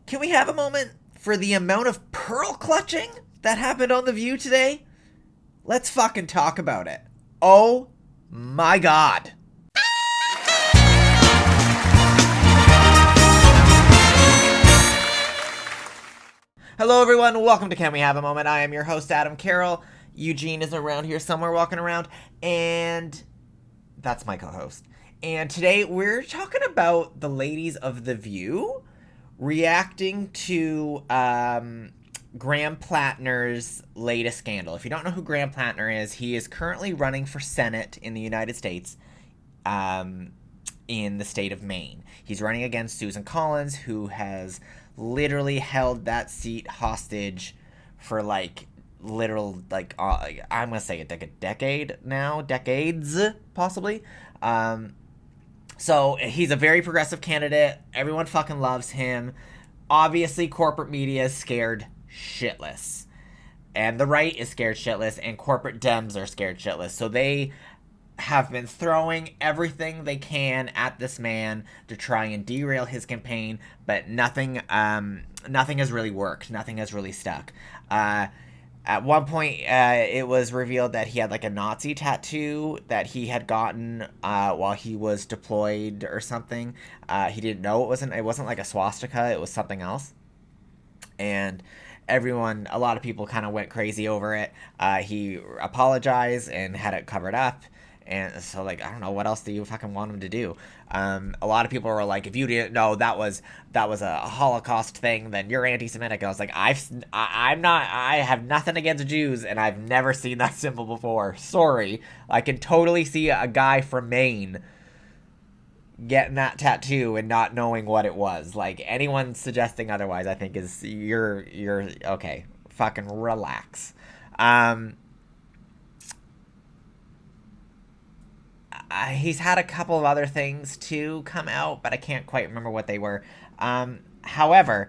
Can we have a moment for the amount of pearl clutching that happened on The View today? Let's fucking talk about it. Oh my god. Hello everyone, welcome to Can We Have a Moment? I am your host, Adam Carroll. Eugene is around here somewhere walking around, and that's my co-host. And today we're talking about the ladies of The View reacting to Graham Platner's latest scandal. If you don't know who Graham Platner is, he is currently running for Senate in the United States, in the state of Maine. He's running against Susan Collins, who has literally held that seat hostage for I'm gonna say it like a decade now, decades possibly. So he's a very progressive candidate. Everyone fucking loves him. Obviously, corporate media is scared shitless. And the right is scared shitless, and corporate Dems are scared shitless. So they have been throwing everything they can at this man to try and derail his campaign, but nothing has really worked. Nothing has really stuck. At one point, it was revealed that he had like a Nazi tattoo that he had gotten while he was deployed or something. He didn't know it wasn't like a swastika. It was something else. And a lot of people kind of went crazy over it. He apologized and had it covered up. And so, I don't know, what else do you fucking want him to do? A lot of people were like, if you didn't know that was a Holocaust thing, then you're anti-Semitic. I was like, I have nothing against Jews, and I've never seen that symbol before. Sorry. I can totally see a guy from Maine getting that tattoo and not knowing what it was. Like, anyone suggesting otherwise, I think is, you're okay. Fucking relax. He's had a couple of other things too come out, but I can't quite remember what they were. However,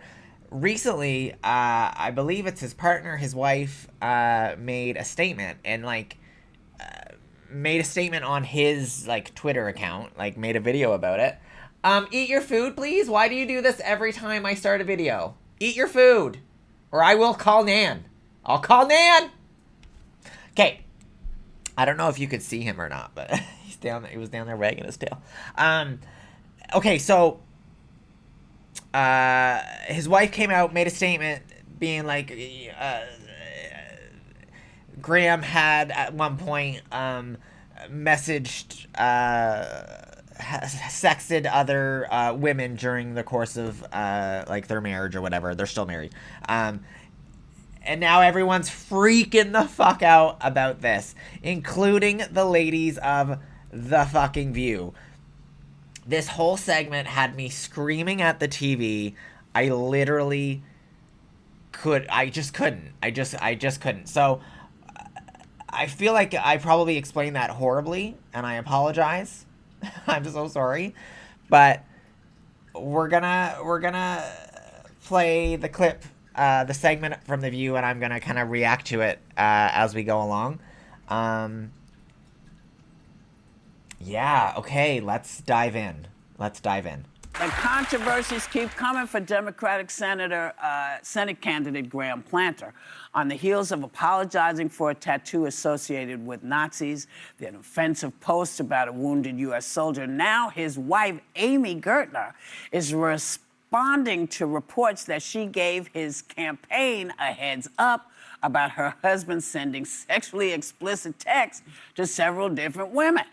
recently, I believe it's his partner, his wife, made a statement and made a statement on his Twitter account, made a video about it. Eat your food, please. Why do you do this every time I start a video? Eat your food, or I will call Nan. I'll call Nan. Okay. I don't know if you could see him or not, but he was down there wagging his tail. Okay, so his wife came out, made a statement being like, Graham had at one point sexted other women during the course of their marriage or whatever. They're still married. And now everyone's freaking the fuck out about this, including the ladies of The fucking View. This whole segment had me screaming at the TV. I literally just couldn't. I just couldn't. So I feel like I probably explained that horribly, and I apologize. I'm so sorry. But we're gonna play the clip, the segment from The View, and I'm going to kind of react to it as we go along. Yeah, okay, let's dive in. And controversies keep coming for Democratic Senate candidate Graham Platner. On the heels of apologizing for a tattoo associated with Nazis, an offensive post about a wounded U.S. soldier, now his wife, Amy Gertner, is responding to reports that she gave his campaign a heads up about her husband sending sexually explicit texts to several different women.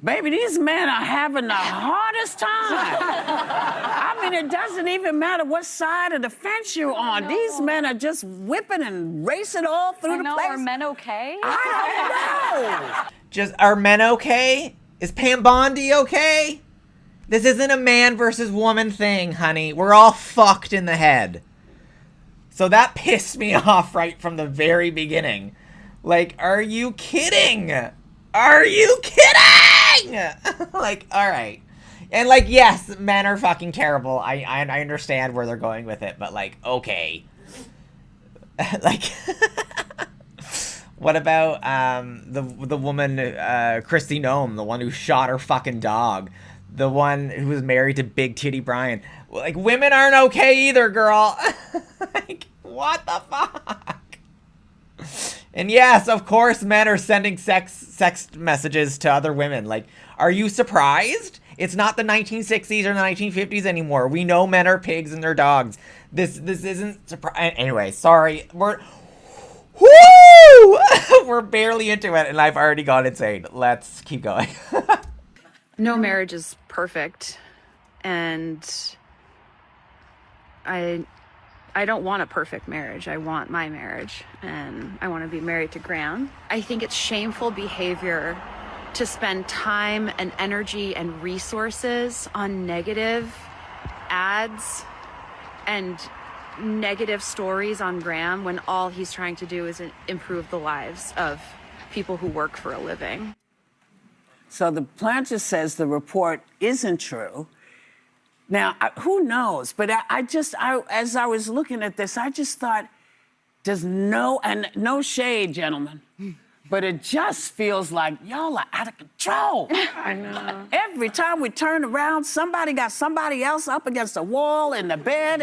Baby, these men are having the hardest time. I mean, it doesn't even matter what side of the fence you're on. These men are just whipping and racing all through the place. Are men okay? I don't know. Are men okay? Is Pam Bondi okay? This isn't a man versus woman thing, honey. We're all fucked in the head. So that pissed me off right from the very beginning. Are you kidding? Are you kidding? All right. And yes, men are fucking terrible. I understand where they're going with it, but okay. What about the woman, Christy Nome, the one who shot her fucking dog? The one who was married to Big Titty Brian. Like, women aren't okay either, girl. Like, what the fuck? And yes, of course, men are sending sex messages to other women. Like, are you surprised? It's not the 1960s or the 1950s anymore. We know men are pigs and they're dogs. This isn't surprising. Anyway, sorry. We're barely into it, and I've already gone insane. Let's keep going. No marriage is perfect, and I don't want a perfect marriage. I want my marriage, and I want to be married to Graham. I think it's shameful behavior to spend time and energy and resources on negative ads and negative stories on Graham when all he's trying to do is improve the lives of people who work for a living. So the Platner says the report isn't true. Now, who knows? But as I was looking at this, I just thought, no shade, gentlemen, but it just feels like y'all are out of control. I know. Every time we turn around, somebody got somebody else up against the wall, in the bed,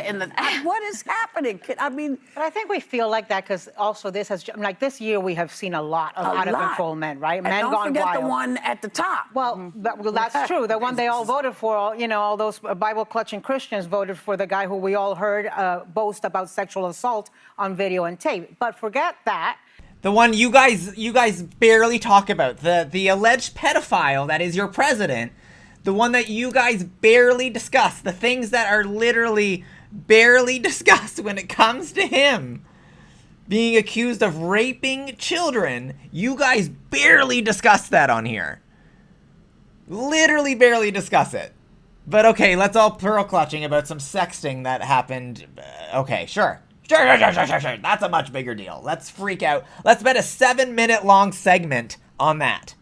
what is happening? I mean... But I think we feel like that because also this has... Like this year, we have seen a lot of out-of-control men, right? Men and gone don't forget wild. The one at the top. Well, that's true. The one they all voted for, all those Bible-clutching Christians voted for the guy who we all heard boast about sexual assault on video and tape. But forget that. The one you guys barely talk about, the alleged pedophile that is your president, the one that you guys barely discuss, the things that are literally barely discussed when it comes to him being accused of raping children. You guys barely discuss that on here. Literally barely discuss it. But okay, let's all pearl clutching about some sexting that happened. Okay, sure. Sure. That's a much bigger deal. Let's freak out. Let's bet a 7-minute long segment on that.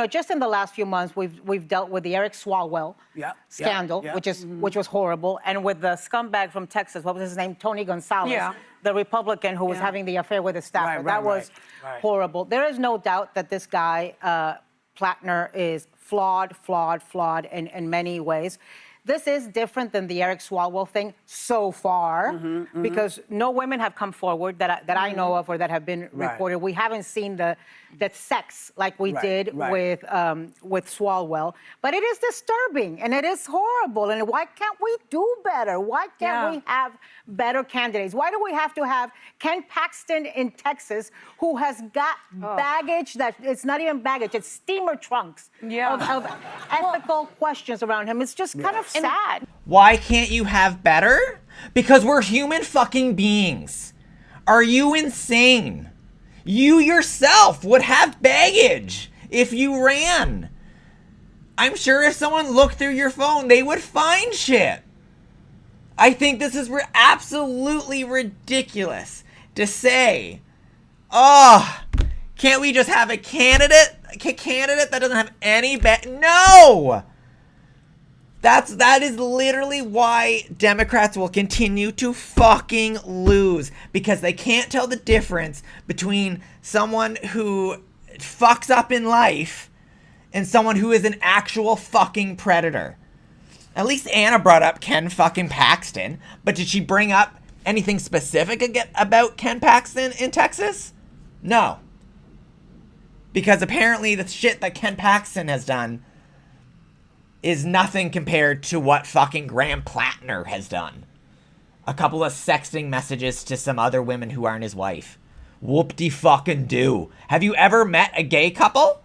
Just in the last few months, we've dealt with the Eric Swalwell scandal, which was horrible, and with the scumbag from Texas. What was his name? Tony Gonzalez, the Republican who was having the affair with his staffer. That was horrible. There is no doubt that this guy Platner is flawed in many ways. This is different than the Eric Swalwell thing so far, because no women have come forward that I know of or that have been reported. We haven't seen that sex like we did with Swalwell, but it is disturbing and it is horrible. And why can't we do better? Why can't we have better candidates? Why do we have to have Ken Paxton in Texas, who has got baggage that it's not even baggage, it's steamer trunks of ethical questions around him? It's just kind of sad. Why can't you have better? Because we're human fucking beings. Are you insane? You yourself would have baggage if you ran. I'm sure if someone looked through your phone, they would find shit. I think this is absolutely ridiculous to say, can't we just have a candidate that doesn't have any No! That is literally why Democrats will continue to fucking lose, because they can't tell the difference between someone who fucks up in life and someone who is an actual fucking predator. At least Anna brought up Ken fucking Paxton, but did she bring up anything specific about Ken Paxton in Texas? No. Because apparently the shit that Ken Paxton has done is nothing compared to what fucking Graham Platner has done. A couple of sexting messages to some other women who aren't his wife. Whoop-de-fucking-do. Have you ever met a gay couple?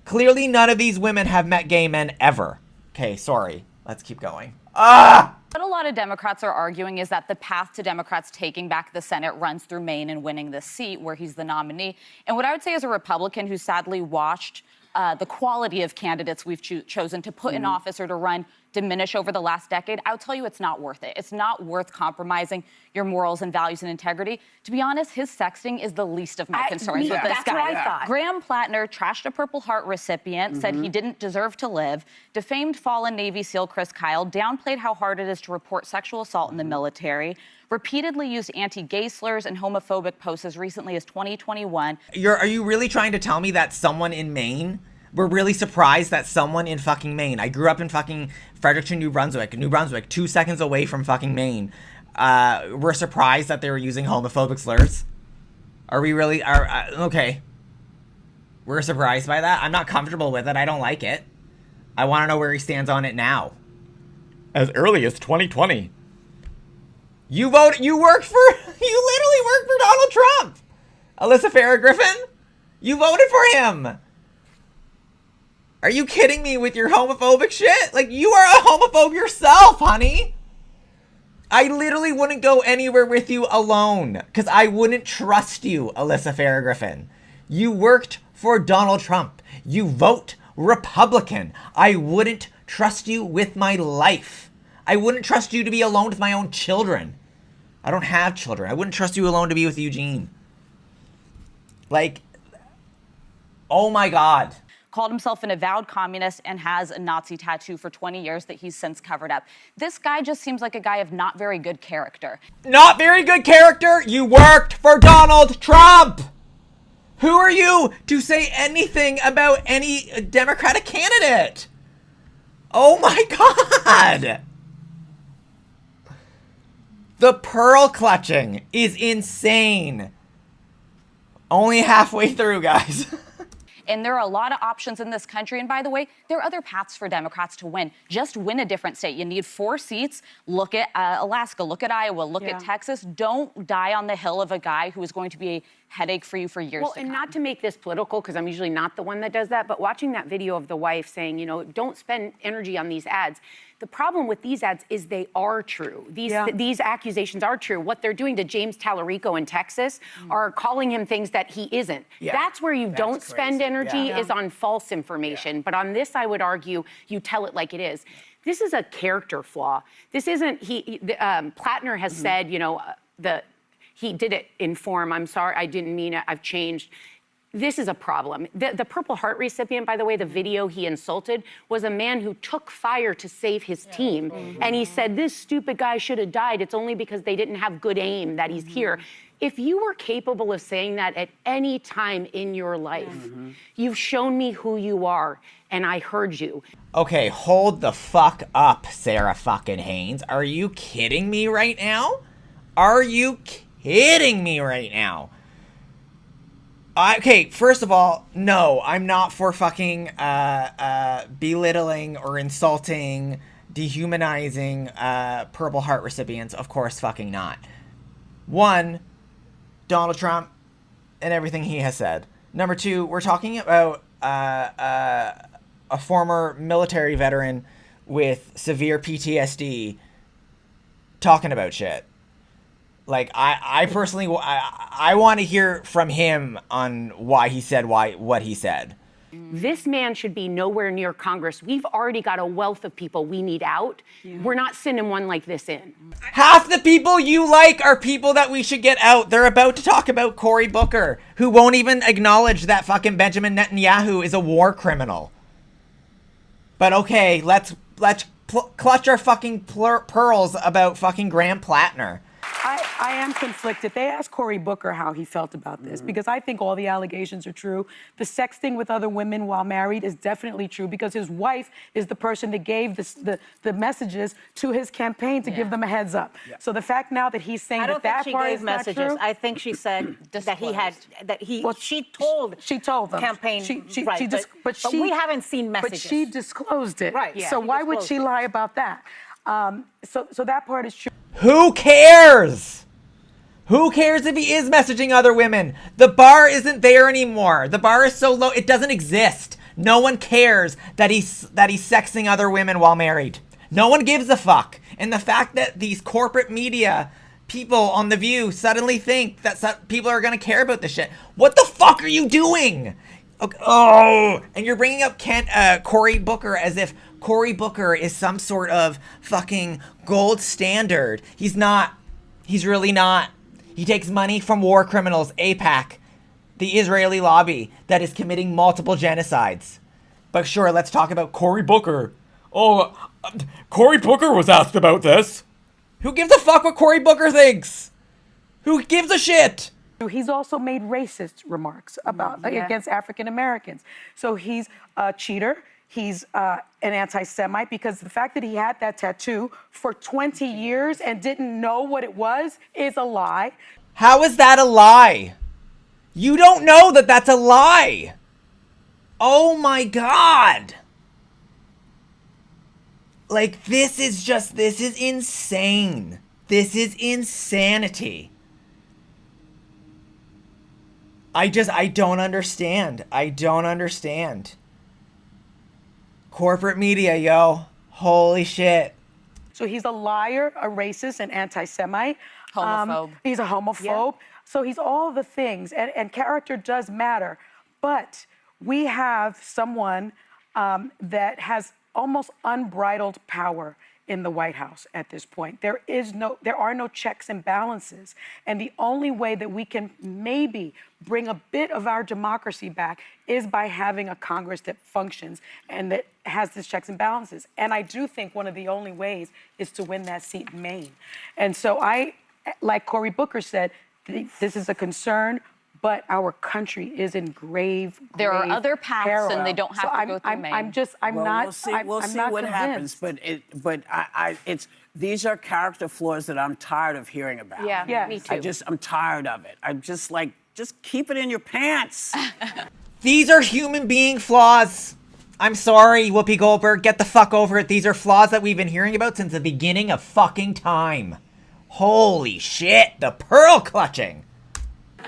Clearly none of these women have met gay men ever. Okay, sorry. Let's keep going. What a lot of Democrats are arguing is that the path to Democrats taking back the Senate runs through Maine and winning this seat where he's the nominee. And what I would say as a Republican who sadly watched the quality of candidates we've chosen to put in office or to run diminish over the last decade, I'll tell you it's not worth it. It's not worth compromising your morals and values and integrity. To be honest, his sexting is the least of my concerns with this guy. What I thought. Graham Platner trashed a Purple Heart recipient, said he didn't deserve to live, defamed fallen Navy SEAL Chris Kyle, downplayed how hard it is to report sexual assault in the military, repeatedly used anti-gay slurs and homophobic posts as recently as 2021. Are you really trying to tell me that someone in Maine We're really surprised that someone in fucking Maine, I grew up in fucking Fredericton, New Brunswick, 2 seconds away from fucking Maine. We're surprised that they were using homophobic slurs. Are we really, okay. We're surprised by that. I'm not comfortable with it. I don't like it. I want to know where he stands on it now. As early as 2020. You literally worked for Donald Trump. Alyssa Farah Griffin, you voted for him. Are you kidding me with your homophobic shit? Like, you are a homophobe yourself, honey. I literally wouldn't go anywhere with you alone because I wouldn't trust you, Alyssa Farah Griffin. You worked for Donald Trump. You vote Republican. I wouldn't trust you with my life. I wouldn't trust you to be alone with my own children. I don't have children. I wouldn't trust you alone to be with Eugene. Like, oh my God. Called himself an avowed communist and has a Nazi tattoo for 20 years that he's since covered up. This guy just seems like a guy of not very good character. Not very good character? You worked for Donald Trump! Who are you to say anything about any Democratic candidate? Oh my God! The pearl clutching is insane. Only halfway through, guys. And there are a lot of options in this country. And by the way, there are other paths for Democrats to win. Just win a different state. You need 4 seats. Look at Alaska. Look at Iowa. Look at Texas. Don't die on the hill of a guy who is going to be a headache for you for years to come. Not to make this political, because I'm usually not the one that does that, but watching that video of the wife saying, you know, don't spend energy on these ads. The problem with these ads is they are true. These accusations are true. What they're doing to James Tallarico in Texas are calling him things that he isn't. That's where you don't spend energy is on false information. But on this, I would argue, you tell it like it is. This is a character flaw. This isn't, Platner has said, you know, he did it in form. I'm sorry, I didn't mean it. I've changed. This is a problem. The Purple Heart recipient, by the way, the video he insulted, was a man who took fire to save his team. And he said, this stupid guy should have died. It's only because they didn't have good aim that he's here. If you were capable of saying that at any time in your life, you've shown me who you are, and I heard you. Okay, hold the fuck up, Sarah fucking Haynes. Are you kidding me right now? Are you kidding me right now? Okay, first of all, no, I'm not for fucking belittling or insulting, dehumanizing Purple Heart recipients. Of course fucking not. 1, Donald Trump and everything he has said. Number 2, we're talking about a former military veteran with severe PTSD talking about shit. Like, I personally, I want to hear from him on why he said what he said. This man should be nowhere near Congress. We've already got a wealth of people we need out. We're not sending one like this in. Half the people you like are people that we should get out. They're about to talk about Cory Booker, who won't even acknowledge that fucking Benjamin Netanyahu is a war criminal. But okay, let's clutch our fucking pearls about fucking Graham Platner. I am conflicted. They asked Cory Booker how he felt about this, because I think all the allegations are true. The sexting with other women while married is definitely true, because his wife is the person that gave the messages to his campaign to give them a heads up. So the fact now that he's saying that part is not true. I think she said that he had, she told them. Campaign, but we haven't seen messages. But she disclosed it. Right. So why would she lie about that? So that part is true. Who cares? Who cares if he is messaging other women? The bar isn't there anymore. The bar is so low, it doesn't exist. No one cares that he's sexting other women while married. No one gives a fuck. And the fact that these corporate media people on The View suddenly think that people are going to care about this shit. What the fuck are you doing? Okay. Oh, and you're bringing up Cory Booker as if Cory Booker is some sort of fucking gold standard. He's not. He's really not. He takes money from war criminals, AIPAC, the Israeli lobby that is committing multiple genocides. But sure, let's talk about Cory Booker. Oh, Cory Booker was asked about this. Who gives a fuck what Cory Booker thinks? Who gives a shit? He's also made racist remarks about against African Americans. So he's a cheater. He's an anti-Semite because the fact that he had that tattoo for 20 years and didn't know what it was is a lie. How is that a lie? You don't know that that's a lie. Oh my God. Like, this is insane. This is insanity. I don't understand. I don't understand. Corporate media, yo. Holy shit. So he's a liar, a racist, an anti-Semite. Homophobe. He's a homophobe. So he's all the things, and character does matter. But we have someone that has almost unbridled power in the White House at this point. There are no checks and balances. And the only way that we can maybe bring a bit of our democracy back is by having a Congress that functions and that has these checks and balances. And I do think one of the only ways is to win that seat in Maine. And so like Cory Booker said, this is a concern, but our country is in grave There are other paths, peril. and they don't have to go through Maine. We'll see what happens. But these are character flaws that I'm tired of hearing about. Yeah, me too. I'm tired of it. I'm just like, just keep it in your pants. These are human being flaws. I'm sorry, Whoopi Goldberg. Get the fuck over it. These are flaws that we've been hearing about since the beginning of fucking time. Holy shit, the pearl clutching.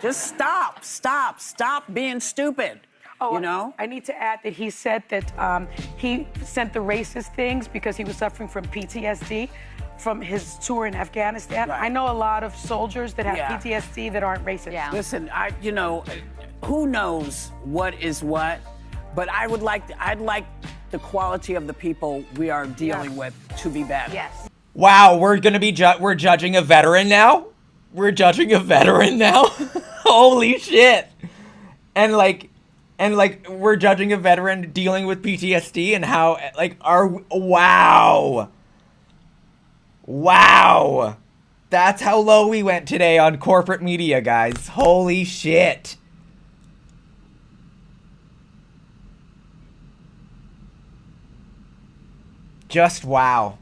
Just stop being stupid. Oh, you know? I need to add that he said that he sent the racist things because he was suffering from PTSD from his tour in Afghanistan. Right. I know a lot of soldiers that have PTSD that aren't racist. Yeah. Listen, who knows what is what, but I'd like the quality of the people we are dealing with to be better. Yes. Wow, we're gonna be we're judging a veteran now? We're judging a veteran now? Holy shit. And we're judging a veteran dealing with PTSD and how, wow. Wow. That's how low we went today on corporate media, guys. Holy shit. Just wow.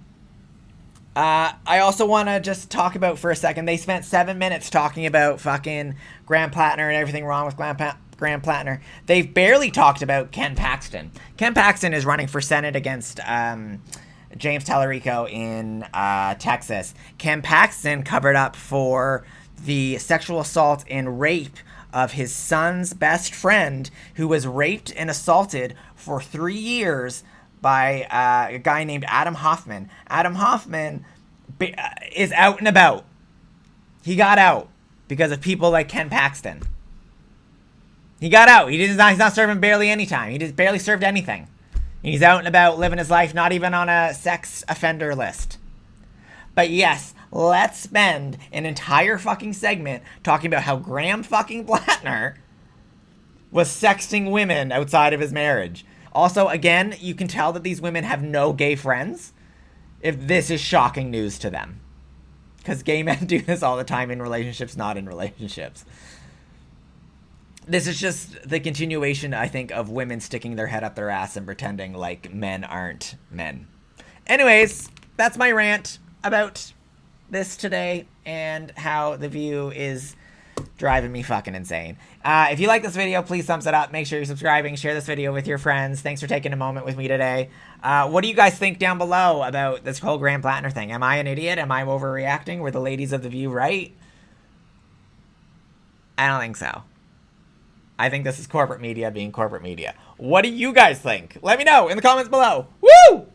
I also want to just talk about for a second, they spent 7 minutes talking about fucking Graham Platner and everything wrong with Graham Platner. They've barely talked about Ken Paxton. Ken Paxton is running for Senate against James Tallarico in Texas. Ken Paxton covered up for the sexual assault and rape of his son's best friend, who was raped and assaulted for 3 years by a guy named Adam Hoffman. Adam Hoffman is out and about. He got out because of people like Ken Paxton. He got out. He's not serving barely any time. He just barely served anything. He's out and about living his life, not even on a sex offender list. But yes, let's spend an entire fucking segment talking about how Graham fucking Platner was sexting women outside of his marriage. Also, again, you can tell that these women have no gay friends if this is shocking news to them. Because gay men do this all the time in relationships, not in relationships. This is just the continuation, I think, of women sticking their head up their ass and pretending like men aren't men. Anyways, that's my rant about this today and how The View is driving me fucking insane. If you like this video, please thumbs it up. Make sure you're subscribing. Share this video with your friends. Thanks for taking a moment with me today. What do you guys think down below about this whole Graham Platner thing? Am I an idiot? Am I overreacting? Were the ladies of The View right? I don't think so. I think this is corporate media being corporate media. What do you guys think? Let me know in the comments below. Woo!